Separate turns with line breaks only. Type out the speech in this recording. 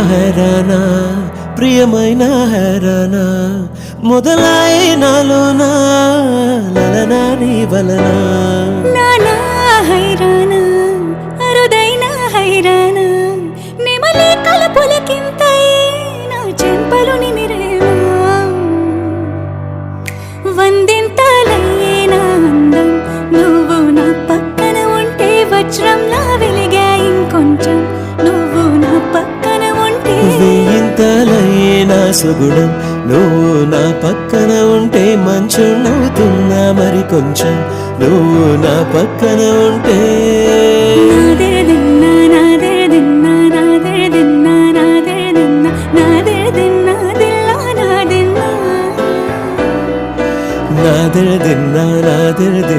హైరానా ప్రియమైన హైరానా మొదలైనాలోనా లలనా నీ వలనా
నానా హైరానా అరుదైన హైరానా నెమలి కలుపులకింతై నా చెంపలు నిమిరేమా వందింతలయ్యేనా అందం నువ్వు నా పక్కన ఉంటే వజ్రంలా వెలిగా ఇంకొంచెం నువ్వు నా పక్కన ఉంటే
వేయింతలయ్యేనా సుగుణం నువ్వు నా పక్కన ఉంటే మంచునవుతున్నా మరి కొంచెం నువ్వు నా పక్కన ఉంటే
నాదెరదిన్నా నాదెరదిన్నా నాదెరదిన్నా నాదెరదిన్నా నాదెరదిన్నా దిల్లా నాదెన్నా
నాదెరదిన్నా నాదెరదిన్నా